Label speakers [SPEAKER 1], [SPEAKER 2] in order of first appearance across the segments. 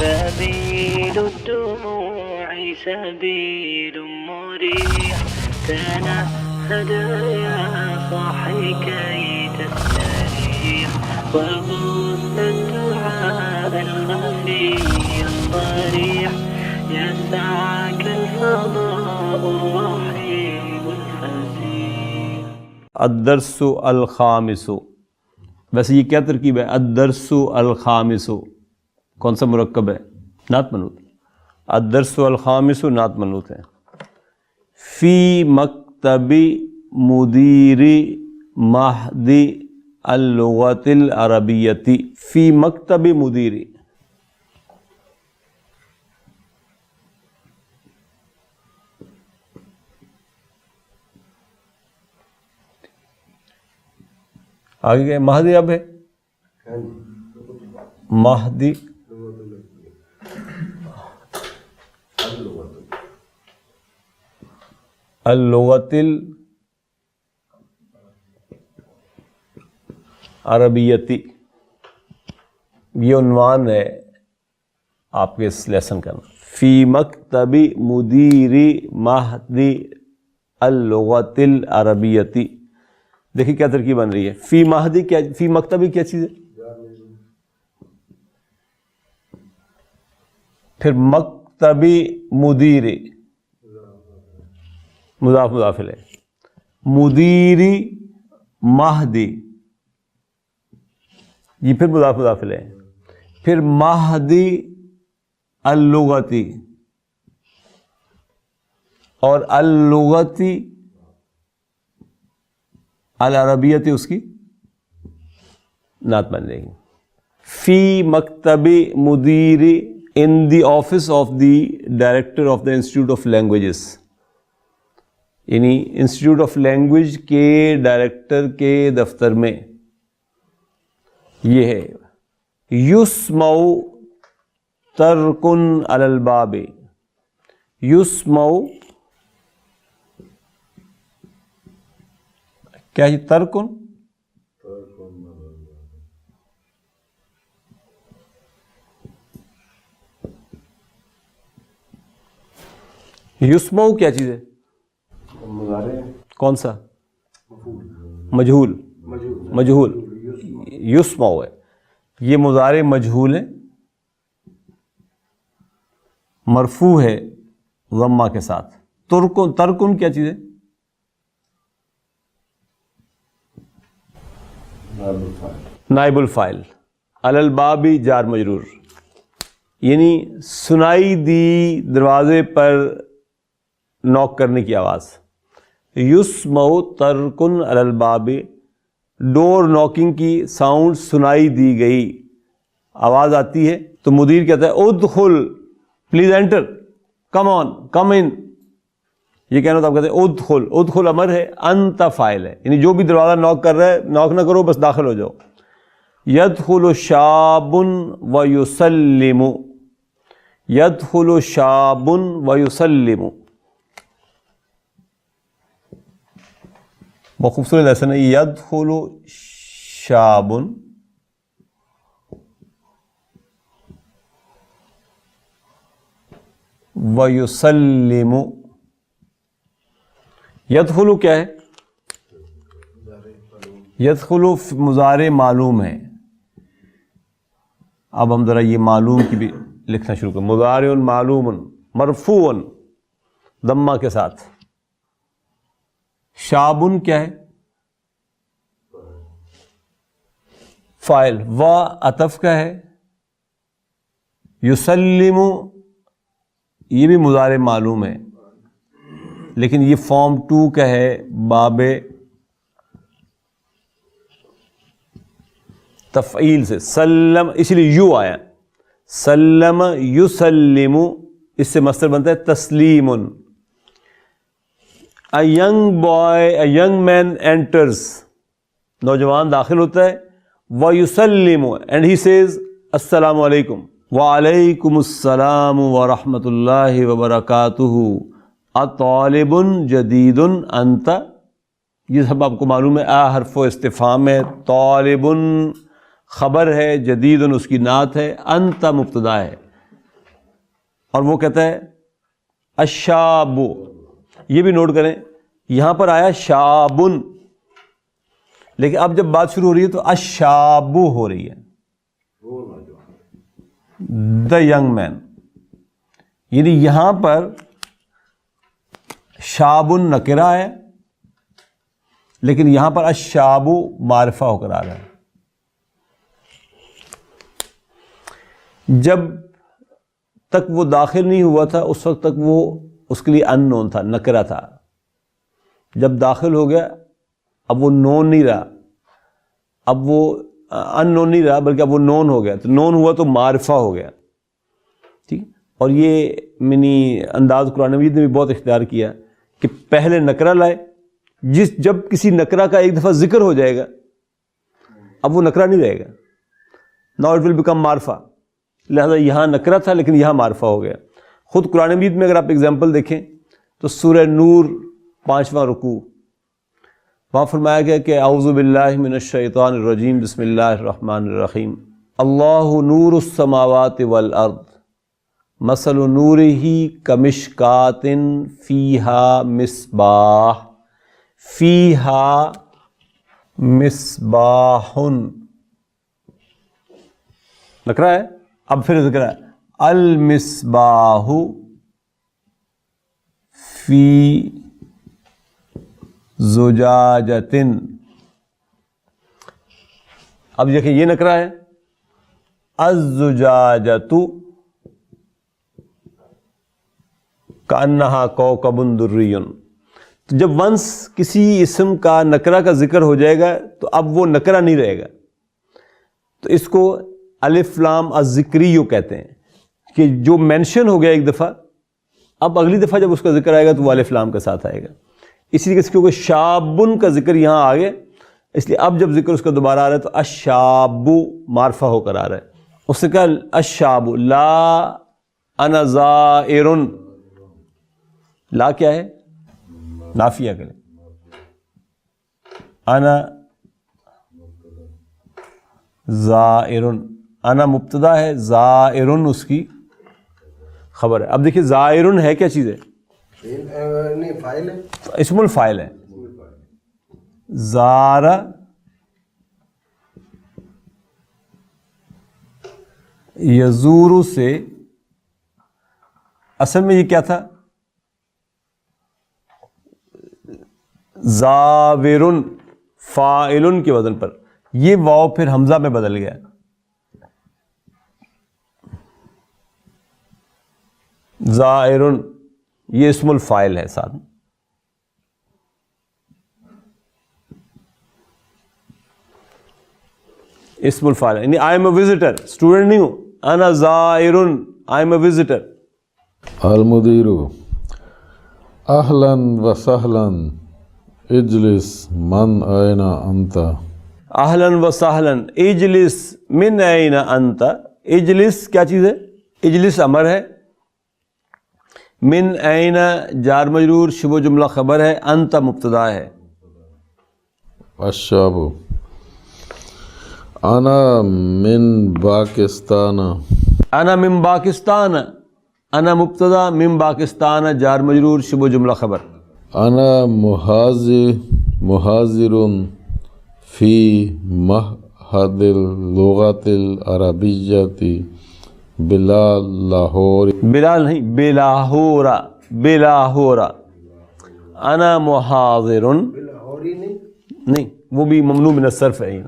[SPEAKER 1] سبيل الدموع سبيل مريح تنهد يا صاحي كي تستريح وغص الدعاء الخفي الصريح يسعك الفضاء الرحيم الفسيح.
[SPEAKER 2] الدرس الخامس، ویسے یہ کیا ترکیب ہے؟ الدرس الخامس کون سا مرکب ہے؟ نعت منوط. الدرس الخامس نعت منوط ہے. فی مکتب مدیر مہدی اللغۃ العربیۃ. فی مکتب مدیر، آگے گئے مہدی اب ہے مہدی اللغۃ العربیۃ. یہ عنوان ہے آپ کے اس لیسن کا. فی مکتب مدیر مہدی اللغۃ العربیۃ. دیکھیے کیا ترکیب بن رہی ہے. فی مہدی کیا، فی مکتبی کیا چیز ہے؟ پھر مکتبی مدیر مضاف مضاف الیہ، مدیری مہدی یہ پھر مضاف مضاف الیہ، پھر مہدی اللغتی اور اللغتی العربیت اس کی نعت بن جائے گی. فی مکتب مدیر، in the office of the director of the institute of languages, یعنی انسٹیٹیوٹ آف لینگویج کے ڈائریکٹر کے دفتر میں. یہ ہے یسمع ترکن علی الباب. یسمع کیا ہے؟ ترکن یسمع کیا چیز ہے؟ کون سا؟ مجہول. مجہول یسمع ہے، یہ مضارع مجہول ہے، مرفوع ہے ضمہ کے ساتھ. ترکن، ترکن کیا چیز ہے؟ نائب الفاعل. علی الباب جار مجرور، یعنی سنائی دی دروازے پر نوک کرنے کی آواز. یسمع ترکن علی الباب، ڈور نوکنگ کی ساؤنڈ سنائی دی گئی، آواز آتی ہے تو مدیر کہتا ہے ادخل، پلیز انٹر، کم آن، کم ان. یہ کہنا تو آپ کہتے ہیں ادخل. ادخل امر ہے، انت فاعل ہے، یعنی جو بھی دروازہ نوک کر رہا ہے نوک نہ کرو، بس داخل ہو جاؤ. یدخل شاب ویسلم، یدخل شاب ویسلم. بہت خوبصورت لیسن ہے. یدخل شاب ویسلم. یدخل کیا ہے؟ یدخل مضارع معلوم ہے. اب ہم ذرا یہ معلوم کی بھی لکھنا شروع کریں. مضارع معلوم مرفوع ضمہ کے ساتھ. شابن کیا ہے؟ فاعل. و عطف کا ہے. یسلم یہ بھی مضارع معلوم ہے، لیکن یہ فارم 2 کا ہے باب تفعیل سے. سلم اس لیے یو آیا. سلم یسلم، اس سے مصدر بنتا ہے تسلیم. A young boy, a young man enters، نوجوان داخل ہوتا ہے. وَيُسَلِّمُ and he says السلام علیکم. وعلیکم السلام ورحمۃ اللہ وبرکاتہ. اطالب جدید انت، یہ سب آپ کو معلوم ہے. حرف و استفہام ہے. طالب خبر ہے، جدید اس کی نعت ہے، انت مبتدا ہے. اور وہ کہتا ہے الشاب. یہ بھی نوٹ کریں یہاں پر آیا شابن, لیکن اب جب بات شروع ہو رہی ہے تو الشاب ہو رہی ہے, دا ینگ مین. یعنی یہاں پر شابن نکرہ ہے لیکن یہاں پر الشاب معرفہ ہو کر آ رہا ہے. جب تک وہ داخل نہیں ہوا تھا اس وقت تک وہ اس کے لیے ان نون تھا, نکرہ تھا. جب داخل ہو گیا اب وہ نون نہیں رہا, اب وہ ان نون نہیں رہا بلکہ اب وہ نون ہو گیا. تو نون ہوا تو معرفہ ہو گیا. ٹھیک. اور یہ منی انداز قرآن مجید نے بھی بہت اختیار کیا کہ پہلے نکرہ لائے. جب کسی نکرہ کا ایک دفعہ ذکر ہو جائے گا اب وہ نکرہ نہیں رہے گا, ناؤ اٹ ول بیکم معرفہ. لہذا یہاں نکرہ تھا لیکن یہاں معرفہ ہو گیا. خود قرآن مجید میں اگر آپ ایگزامپل دیکھیں تو سورہ نور 5واں رکوع, وہاں فرمایا گیا کہ اعوذ باللہ من الشیطان الرجیم بسم اللہ الرحمن الرحیم. اللہ نور السماوات والارض مثل نورہ کمشکات فیہا مصباح فیہا مصباح. نکرہ ہے, اب پھر ذکر ہے المصباح فی زجاجۃ. اب دیکھیں یہ نکرہ ہے, الزجاجۃ کأنہا کوکب دری. تو جب ونس کسی اسم کا نکرہ کا ذکر ہو جائے گا تو اب وہ نکرہ نہیں رہے گا. تو اس کو الف لام الذکریو کہتے ہیں کہ جو مینشن ہو گیا ایک دفعہ, اب اگلی دفعہ جب اس کا ذکر آئے گا تو وہ الف لام کے ساتھ آئے گا. اسی لیے کیونکہ شابن کا ذکر یہاں آ گیا اس لیے اب جب ذکر اس کا دوبارہ آ رہا ہے تو الشاب معرفہ ہو کر آ رہا ہے. اس سے کہا الشاب لا انا زائر. لا کیا ہے؟ نافیہ کے لیے. انا زائر, انا مبتدا ہے, زائر اس کی خبر ہے. اب دیکھیے زائر ہے کیا چیز ہے؟
[SPEAKER 3] فائل ہے,
[SPEAKER 2] اسم الفاعل ہے. زار یزور سے اصل میں یہ کیا تھا؟ زاورن فاعلن کے وزن پر. یہ واو پھر حمزہ میں بدل گیا. زائرن یہ اسم الفاعل ہے ساتھ. اسم الفاعل یعنی I am a visitor, student نہیں ہوں. انا زائرن, آئی ایم اے وزٹر.
[SPEAKER 4] المدیر اہلا و سہلا اجلس من این انت.
[SPEAKER 2] اہلا و سہلا اجلس من این انت. اجلس کیا چیز ہے؟ اجلس امر ہے, من این جار مجرور, شبہ جملہ خبر ہے, انت مبتدا ہے.
[SPEAKER 4] الشاب انا من پاکستان.
[SPEAKER 2] انا من پاکستان, انا مبتدا, من پاکستان جار مجرور, شبہ جملہ خبر.
[SPEAKER 4] انا محاضر فی معہد اللغۃ العربیۃ بلالاہور.
[SPEAKER 2] بلال نہیں, بلاہورا, بلاہورا. انا محاضر
[SPEAKER 3] لاہوری
[SPEAKER 2] نہیں, وہ بھی ممنوع من الصرف ہے.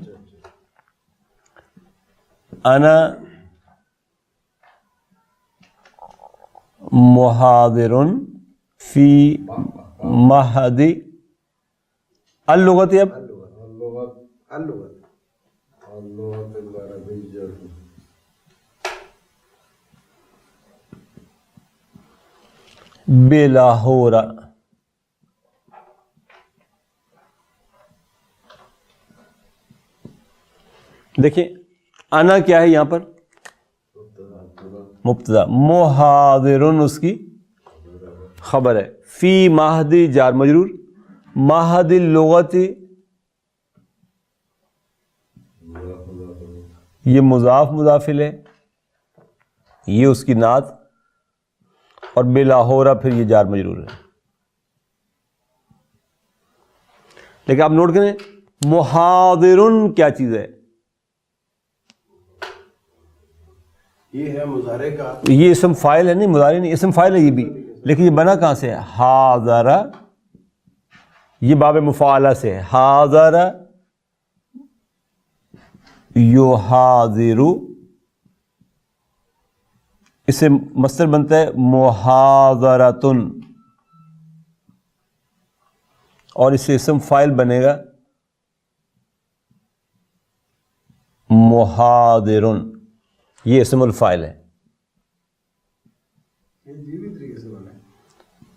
[SPEAKER 2] انا محاضر فی معہد اللغۃ. اب بلاہور. دیکھیں انا کیا ہے یہاں پر؟ مبتدا. محاضرن اس کی خبر ہے. فی معہد جار مجرور, معہد اللغت یہ مضاف مضاف الیہ, یہ اس کی نعت اور بلاہورا پھر یہ جار مجرور ہے. لیکن آپ نوٹ کریں محاضرن کیا چیز ہے؟
[SPEAKER 3] یہ ہے مضارع کا.
[SPEAKER 2] یہ اسم فاعل ہے، نہیں مضارع نہیں، اسم فاعل ہے یہ بھی، لیکن یہ بنا کہاں سے ہے؟ حاضر، یہ باب مفاعلہ سے ہے. حاضر یحاضر، اس سے مصدر بنتا ہے محاضرتن، اور اس سے اسم فاعل بنے گا محاضرن، یہ اسم الفاعل ہے.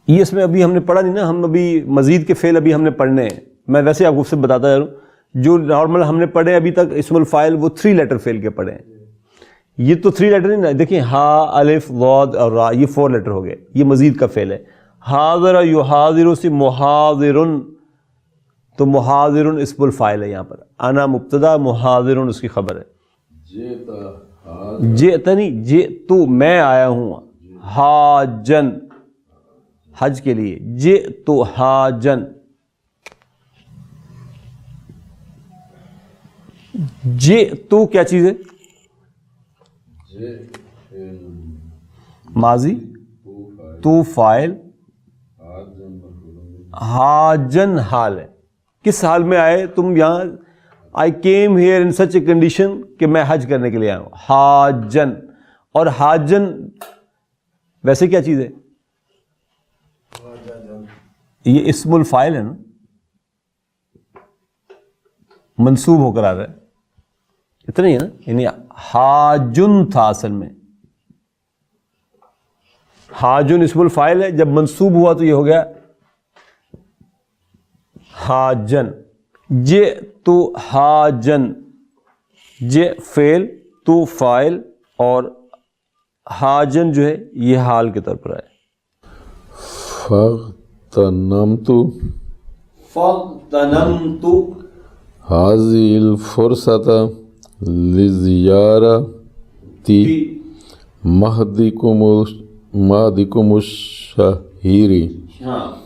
[SPEAKER 2] یہ اس میں ابھی ہم نے پڑھا نہیں نا، ہم ابھی مزید کے فعل ابھی ہم نے پڑھنے ہیں. میں ویسے آپ کو سے بتاتا جا رہا ہوں، جو نارمل ہم نے پڑھے ابھی تک اسم الفاعل وہ 3 لیٹر فعل کے پڑھے ہیں. یہ تو 3 لیٹر نہیں نا، دیکھیں ہا الف ضاد اور را، یہ 4 لیٹر ہو گئے، یہ مزید کا فعل ہے. حاضر یحاضر سے محاضرن، تو محاضرن اسم الفاعل ہے. یہاں پر انا مبتدا، محاضرن اس کی خبر ہے. جئتنی، جئتو میں آیا ہوں، حاجن حج کے لیے، جئتو حاجن. جئتو کیا چیز ہے؟ ماضی، تو فاعل، حاجن حال ہے. کس حال میں آئے تم یہاں؟ I came here in such a condition کہ میں حج کرنے کے لیے آیا ہوں. حاجن، اور حاجن ویسے کیا چیز ہے؟ یہ اسم الفاعل ہے نا، منصوب ہو کر آ رہا ہے، اتنا ہی ہے نا. یعنی حاجن تھا اصل میں، حاجن اسم الفاعل ہے، جب منصوب ہوا تو یہ ہو گیا حاجن. جئتو حاجن، جے فعل، تو فاعل، اور حاجن جو ہے یہ حال کے طور پر آئے.
[SPEAKER 4] فاغتنمت
[SPEAKER 2] فاغتنمت
[SPEAKER 4] هذه الفرصة لزيارة مهدكم الشهير.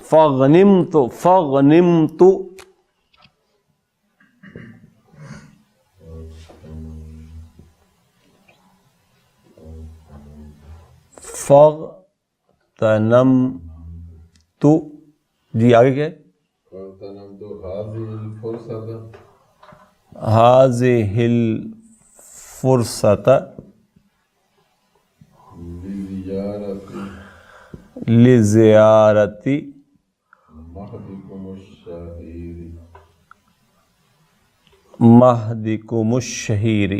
[SPEAKER 2] فغنمت، فغنمت فغتنمت، جی آگے کیا ہے؟ هذه الفرصة لزيارة مهدكم الشهير.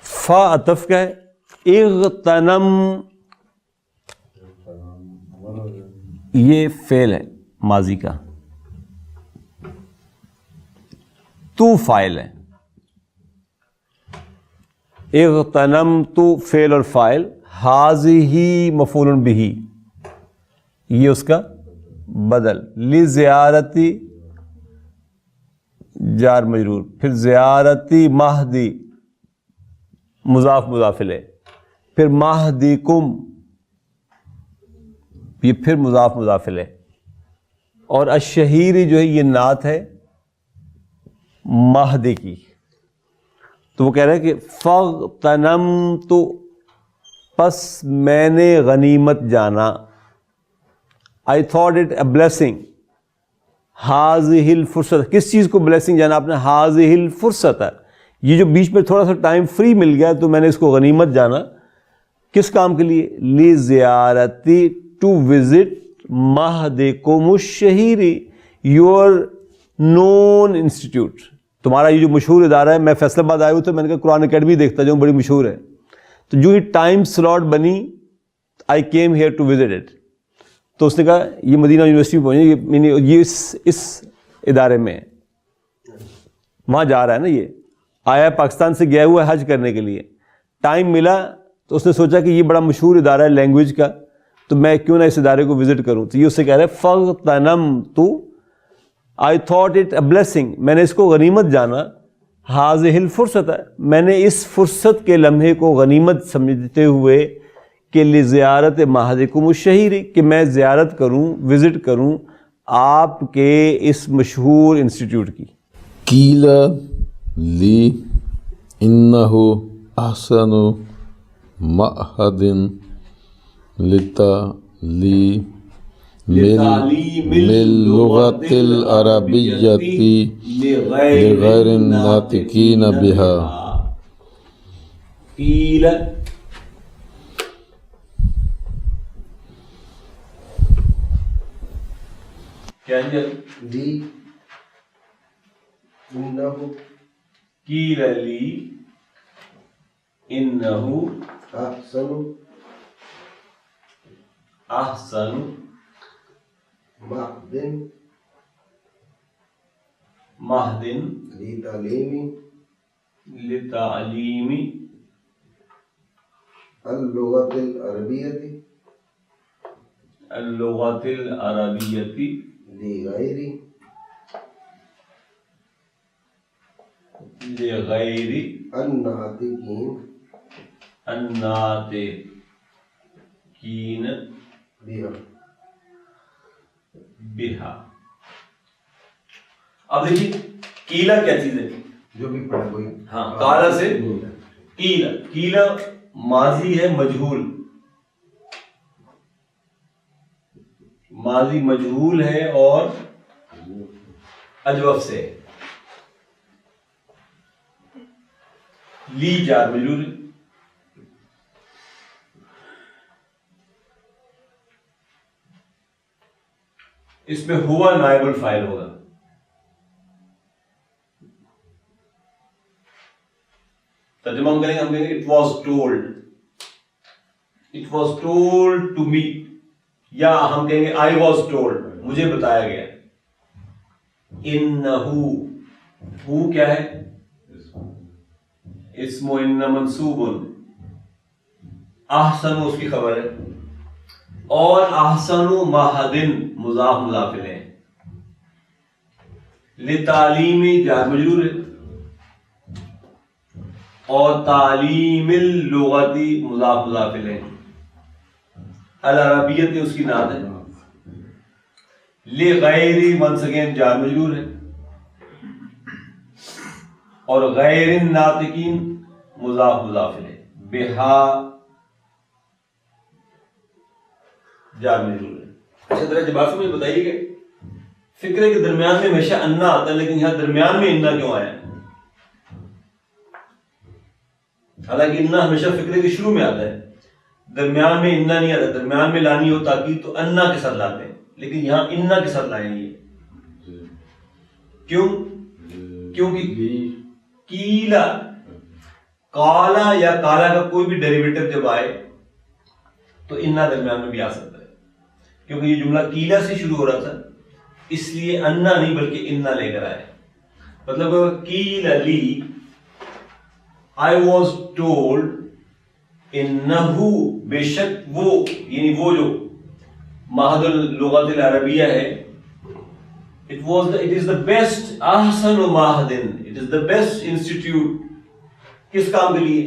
[SPEAKER 2] فا عطف کا ہے. اغتنم یہ فعل ہے ماضی کا، تو فاعل ہے. اغتنمت فعل اور فاعل، ہذہ مفعول بہ یہ اس کا بدل. لزیارتی جار مجرور، پھر زیارتی مہدی مضاف مضاف الیہ، پھر مہدیکم یہ پھر مضاف مضاف الیہ، اور الشہیری جو ہے یہ نعت ہے مہدی کی. تو وہ کہہ رہے ہیں کہ فاغتنمت، پس میں نے غنیمت جانا. I thought it a blessing. هذه الفرصت، کس چیز کو بلیسنگ جانا آپ نے؟ هذه الفرصت، یہ جو بیچ میں تھوڑا سا ٹائم فری مل گیا تو میں نے اس کو غنیمت جانا. کس کام کے لیے؟ لزیارتی، ٹو وزٹ مہدکم الشہیر، یور نون انسٹیٹیوٹ، تمہارا یہ جو مشہور ادارہ ہے. میں فیصل آباد آیا ہوں تو میں نے کہا قرآن اکیڈمی دیکھتا جاؤں، بڑی مشہور ہے. تو جو ہی ٹائم سلاٹ بنی I came here to visit it. تو اس نے کہا یہ مدینہ یونیورسٹی میں پہنچے، یہ اس ادارے میں ہے، وہاں جا رہا ہے نا. یہ آیا پاکستان سے گیا ہوا ہے حج کرنے کے لیے، ٹائم ملا تو اس نے سوچا کہ یہ بڑا مشہور ادارہ ہے لینگویج کا، تو میں کیوں نہ اس ادارے کو وزٹ کروں. تو یہ اس سے کہہ رہا ہے فاغتنمت، I thought it a blessing, میں نے اس کو غنیمت جانا. حاضہ الفرصت، میں نے اس فرصت کے لمحے کو غنیمت سمجھتے ہوئے کہ لزیارت معہدکم الشہیر، کہ میں زیارت کروں، وزٹ کروں آپ کے اس مشہور انسٹیٹیوٹ کی.
[SPEAKER 4] قیل لی انہ احسن معہد لتعلیم اللغۃ العربیۃ لغیر الناطقین بہا.
[SPEAKER 2] قیل کیا
[SPEAKER 3] لی انہ
[SPEAKER 2] قیل لی انہ
[SPEAKER 3] احسن
[SPEAKER 2] احسن
[SPEAKER 3] معہد
[SPEAKER 2] معہد لتعلیم
[SPEAKER 3] اللغۃ العربیۃ
[SPEAKER 2] اللغۃ العربیۃ
[SPEAKER 3] لغیر
[SPEAKER 2] الناطقین بہا. اب دیکھیے قیلا کیا چیز ہے؟
[SPEAKER 3] جو بھی پڑھا کوئی.
[SPEAKER 2] ہاں، قالا سے قیلا. قیلا ماضی ہے مجہول، ماضی مجہول ہے اور اجوف سے. لی جار مجرور، اس میں ہوا نائب الفاعل ہوگا. ترجمہ ہم کریں گے، ہم کہیں گے it was told, it was told to me, یا ہم کہیں گے آئی واز ٹولڈ، مجھے بتایا گیا. انہو، ہو کیا ہے؟ اسم ان منصوب، احسن اس کی خبر ہے، اور احسن معہدن مضاف مضاف الیہ، لتعلیم جار مجرور ہے، اور تعلیم اللغت مضاف مضاف الیہ، العربیت اس کی نعت ہے، لغیر ونس اگین جار مجرور ہے، اور غیر الناطقین مضاف مضاف الیہ، بہا جار مجرور ہے. اچھا ذرا جواب سے مجھے بتائیے کہ فقرے کے درمیان میں ہمیشہ انا آتا ہے، لیکن یہاں درمیان میں انا کیوں آیا؟ حالانکہ انا ہمیشہ فقرے کے شروع میں آتا ہے، درمیان میں انا نہیں آتا. درمیان میں لانی ہو تاکید تو انا کے ساتھ لاتے ہیں، لیکن یہاں انا کے ساتھ لائیں گے. کیوں؟ کیونکہ قیلا، قالا یا قالا کا کوئی بھی ڈیریویٹو جب آئے تو انا درمیان میں بھی آ سکتا ہے، کیونکہ یہ جملہ قیلا سے شروع ہو رہا تھا، اس لیے انا نہیں بلکہ انا لے کر آئے. مطلب قیل لی I was told انہو، بے شک وہ، یعنی وہ جو معہد اللغت العربیہ ہے، it is the best Ahsan معہدن، it is the best institute. کس کام کے لیے؟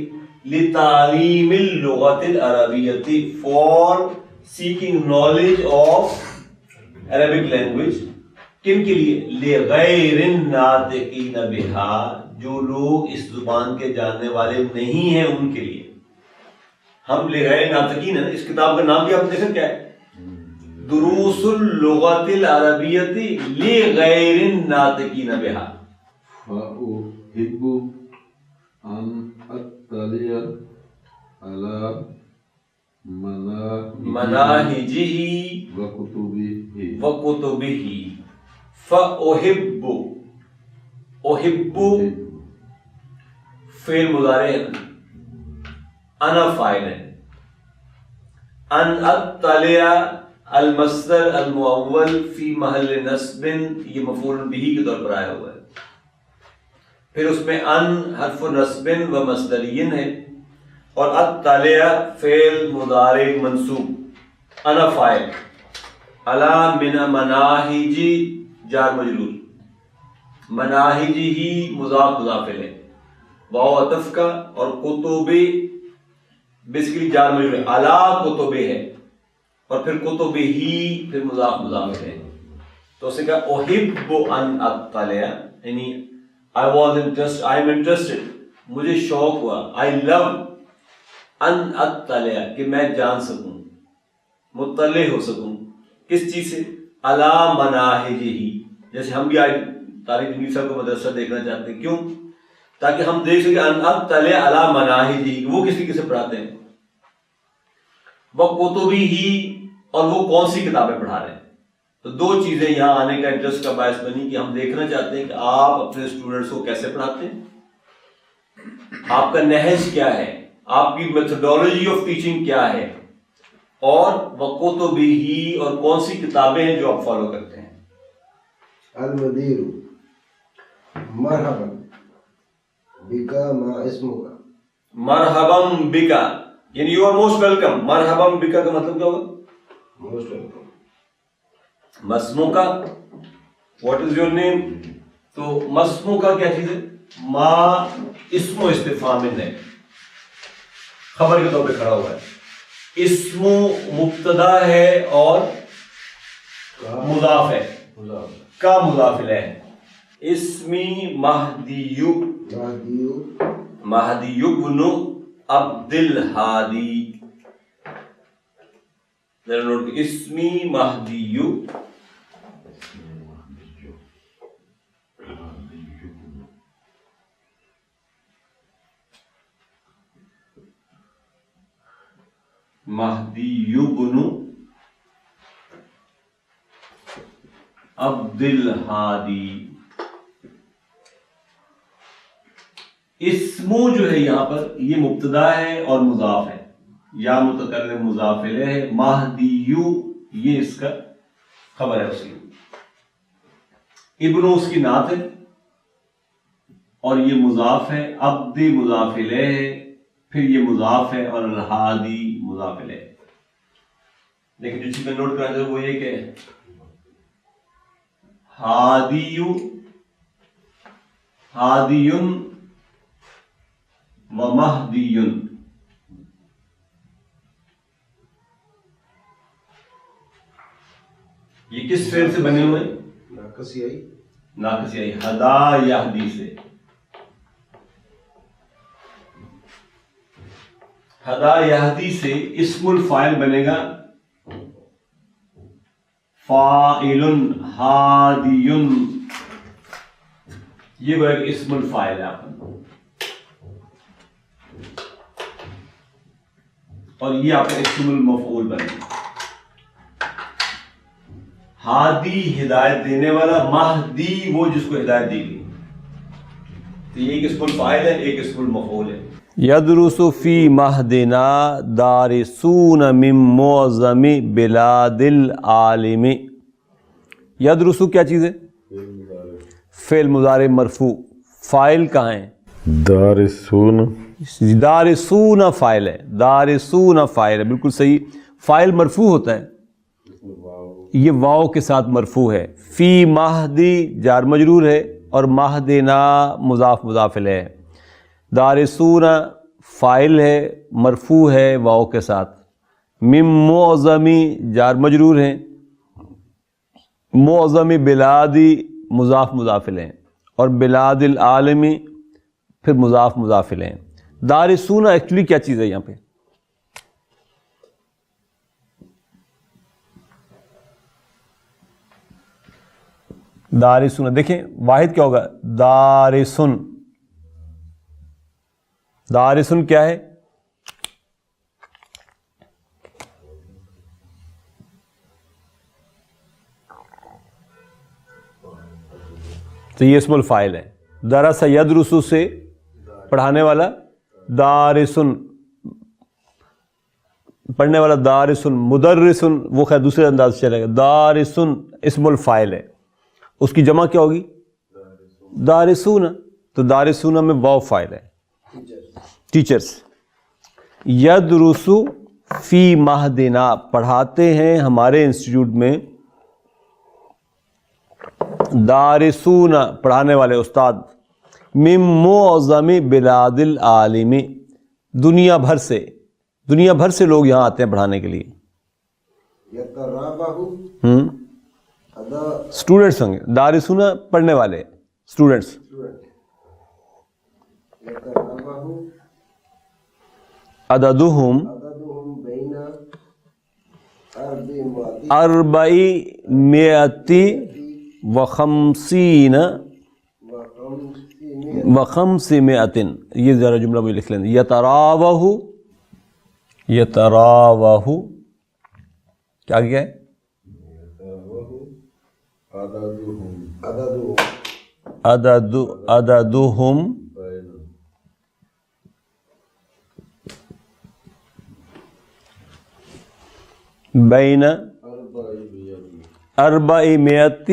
[SPEAKER 2] لتعلیم اللغت العربیۃ، for seeking knowledge of Arabic language. کن کے لیے؟ لغیر الناطقین بہا، جو لوگ اس زبان کے جاننے والے نہیں ہیں ان کے لیے. ہم لغیر ناطقین ہیں. اس کتاب کا نام بھی آپ دیکھیں کیا ہے؟ دروس اللغت العربیۃ لغیر الناطقین بہا.
[SPEAKER 4] فأحب ان اطلع على
[SPEAKER 2] مناہجہ وکتبہ. فأحب، احب فعل مضارع ہے، انا فاعل ہے، ان اطلع المصدر المؤول فی محل نصب، یہ مفعول بہ کے طور پر آیا ہوا ہے. پھر اس میں ان حرف نصب و مصدرین ہے، اور اطلع فعل مضارع منصوب، انا فاعل، علی من مناہج جار مجرور، مناہجی ہی مضاف مضاف الیہ، واو عطف کا، اور کتب بیسیکلی جار مجرور ہے، علی کتب ہے، اور پھر کتب ہی پھر مضاف مضاف الیہ. تو اس نے کہا احب ان اطلع، یعنی I am interested، مجھے شوق ہوا، I love ان اطلع، کہ میں جان سکوں، مطلع ہو سکوں کس چیز سے؟ علی مناہجہ، جیسے ہم بھی آج طارق جمیل صاحب کو مدرسہ دیکھنا چاہتے ہیں. کیوں؟ تاکہ ہم دیکھ سکیں ان اطلع علی مناہجہ، وہ کس طریقے سے پڑھاتے ہیں، وہ کتبی ہی، اور وہ کون سی کتابیں پڑھا رہے ہیں. تو دو چیزیں یہاں آنے کا انٹرسٹ کا باعث بنی کہ ہم دیکھنا چاہتے ہیں کہ آپ اپنے اسٹوڈنٹس کو کیسے پڑھاتے ہیں، آپ کا نہج کیا ہے، آپ کی میتھڈالوجی آف ٹیچنگ کیا ہے، اور وقت بھی، اور کون سی کتابیں ہیں جو آپ فالو کرتے ہیں.
[SPEAKER 3] المدیر مرحبا بکا ما اسمک،
[SPEAKER 2] مرحبم بکا یعنی یو آر موسٹ ویلکم. مرحبم بکا کا مطلب کیا ہوگا؟
[SPEAKER 3] Most welcome.
[SPEAKER 2] مسموکا، واٹ از یور نیم؟ تو مسموکا کیا چیز ہے؟ ما اسم و استفہام ہے، خبر کے طور پہ کھڑا ہوا ہے. اسم مبتدا ہے اور مضاف ہے، کا مضاف الیہ ہے. اسمی مہدی، مہدی بن عبد الہادی. ذرا نوٹ کریں، اسمی مہدی، مہدی بن عبد الہادی. اسمو جو ہے یہاں پر یہ مبتدا ہے اور مضاف ہے، یا متکلم مضاف الیہ ہے. مہدیو یہ اس کا خبر ہے اس کی. ابن اس کی نعت ہے اور یہ مضاف ہے. عبد مضاف الیہ ہے، پھر یہ مضاف ہے، اور الہادی مضاف الیہ. لیکن جو چیز میں نوٹ کرنا چاہوں وہ یہ کہ ہادیو، ہادیون و مہدیون، یہ کس فعل سے بنے ہوئے ہیں؟ ناقصیائی، ہدا یہدی سے. ہدا یہدی سے اسم الفاعل بنے گا فاعل ہادی. یہ وہ ایک اسم الفاعل ہے آپ کا، اور یہ آپ کا اسم المفعول بنے گا. ہادی ہدایت دینے والا، مہدی وہ جس کو ہدایت دی گئی. تو یہ ایک اسم الفاعل ہے، ایک اسم المفعول ہے. یدرس فی مہدنا دارسون من معظم بلاد العالم. یدرس کیا چیز ہے؟ فعل مضارع مرفوع. فاعل کہاں ہے؟
[SPEAKER 4] دارسون.
[SPEAKER 2] دارسون فاعل ہے، دارسون فاعل ہے، بالکل صحیح. فاعل مرفوع ہوتا ہے، یہ واو کے ساتھ مرفوع ہے. فی مہدی جار مجرور ہے، اور مہدنا مضاف مضاف الیہ ہے. دارسون فاعل ہے، مرفوع ہے واو کے ساتھ. من معظمی جار مجرور ہے، معظمی بلادی مضاف مضاف الیہ، اور بلاد العالمی پھر مضاف مضاف الیہ. دارسون ایکچولی کیا چیز ہے یہاں پہ؟ دارسون دیکھیں واحد کیا ہوگا؟ دارسن. دارسن کیا ہے؟ تو یہ اسم الفاعل ہے. درس یدرس سے پڑھانے والا، دارسن پڑھنے والا، دارسن. مدرسن وہ خیر دوسرے انداز سے چلے گا. دارسن اسم الفاعل ہے، اس کی جمع کیا ہوگی؟ دارسون. تو دارسون میں واو فاعل ہے، ٹیچرز. یدرس فی مہدنا پڑھاتے ہیں ہمارے انسٹیٹیوٹ میں دارسون پڑھانے والے استاد، من معظم بلاد العالم دنیا بھر سے لوگ یہاں آتے ہیں پڑھانے کے لیے.
[SPEAKER 3] یترابہ ادا
[SPEAKER 2] اسٹوڈنٹس ہوں گے. دارسون پڑھنے والے اسٹوڈنٹس.
[SPEAKER 3] یترابہ
[SPEAKER 2] عددہم
[SPEAKER 3] عددہم بین اربعمائة
[SPEAKER 2] اربعمائة وخمسین وخمسمائة. یہ ذرا جملہ مجھے لکھ لیں. یتراوہ کیا ہے؟ عددہم بین اربعمائة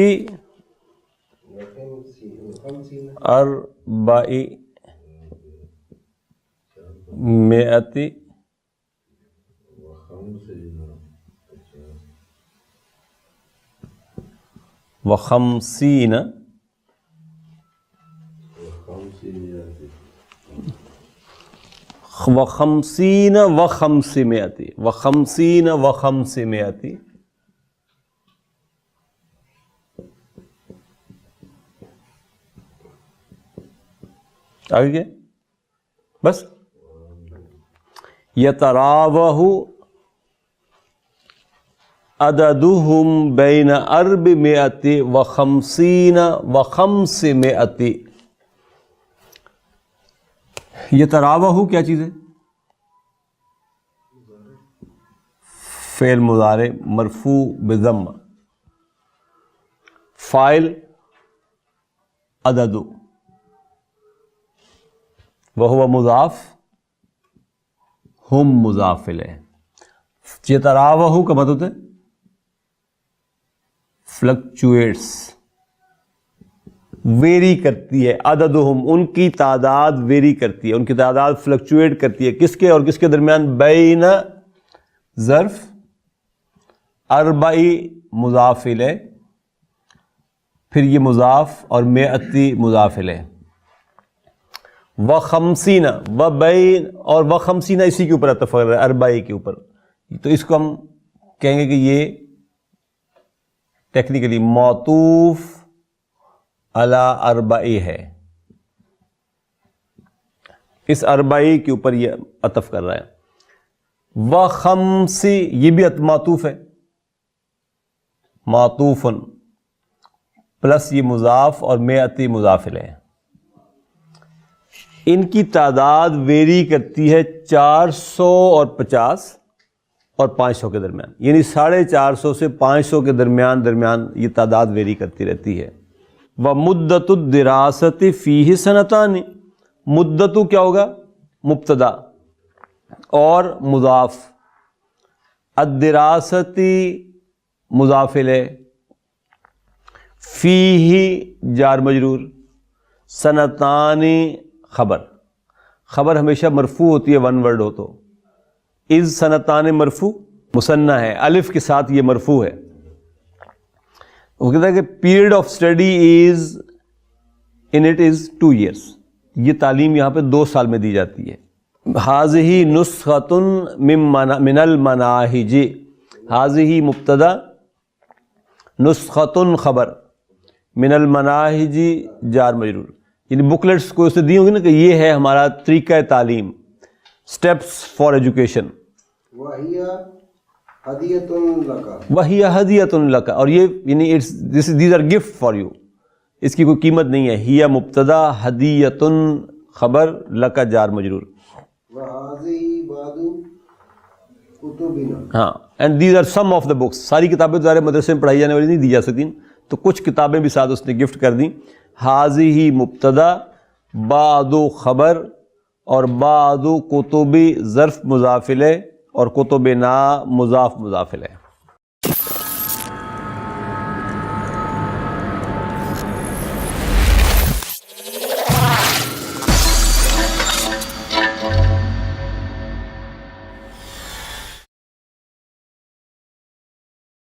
[SPEAKER 2] وخمسین وخمسمائة. آگے کیا بس. یتراوہ عددہم بین اربعمائة وخمسین وخمسمائة. یتراوہ کیا چیز ہے؟ فعل مضارع مرفوع بضم، فاعل عدد، وہو مضاف، ہم مضاف الیہ. یتراوہ کا مطلب ہے فلکچویٹس، ویری کرتی ہے. عددہم ان کی تعداد ویری کرتی ہے، ان کی تعداد فلکچویٹ کرتی ہے. کس کے اور کس کے درمیان؟ بین ظرف، اربعی مضاف الیہ، پھر یہ مضاف اور مئتی مضاف الیہ. وخمسین وبین اور وخمسین اسی کے اوپر اتفاق ہے، اربعی کے اوپر. تو اس کو ہم کہیں گے کہ یہ ٹیکنیکلی معطوف علی اربعی ہے. اس اربعی کے اوپر یہ عطف کر رہا ہے. وخمسی یہ بھی معطوف ہے، معطوفن پلس یہ مضاف اور مئتی مضاف الیہ. ان کی تعداد ویری کرتی ہے 450 اور 500 کے درمیان، یعنی 450 سے 500 کے درمیان یہ تعداد ویری کرتی رہتی ہے. ومدت الدراست فیہ سنتان. مدت کیا ہوگا؟ مبتدا اور مضاف، الدراستی مضاف الیہ، فیہ جار مجرور، سنتانی خبر ہمیشہ مرفوع ہوتی ہے ون ورڈ ہو تو. از سنتان مرفوع مثنیٰ ہے، الف کے ساتھ یہ مرفوع ہے. وہ کہتا ہے کہ period of study in it is 2 years. یہ تعلیم یہاں پہ 2 سال میں دی جاتی ہے. حاضہ نسخۃ من المناہج، حاضہ مبتدا، نسخۃ خبر، من المناہج جار مجرور. یعنی بکلیٹس کو اسے دی ہوگی نا کہ یہ ہے ہمارا طریقہ تعلیم، اسٹیپس فار ایجوکیشن.
[SPEAKER 3] وہی ہدیۃ لک،
[SPEAKER 2] وہی ہدیۃ لک، اور یہ یعنی these are gift for you, اس کی کوئی قیمت نہیں ہے. ہی مبتدا، ہدیۃ خبر، لک جار مجرور.
[SPEAKER 3] وہذہ بعض کتبنا،
[SPEAKER 2] ہاں، and these are some of the books. ساری کتابیں ظاہر مدرسے میں پڑھائی جانے والی نہیں دی جا سکتی، تو کچھ کتابیں بھی ساتھ اس نے گفٹ کر دیں. حاضہ مبتدا، بعض خبر، اور بعض کتب ظرف مضاف الیہ، اور کتبنا مضاف الیہ.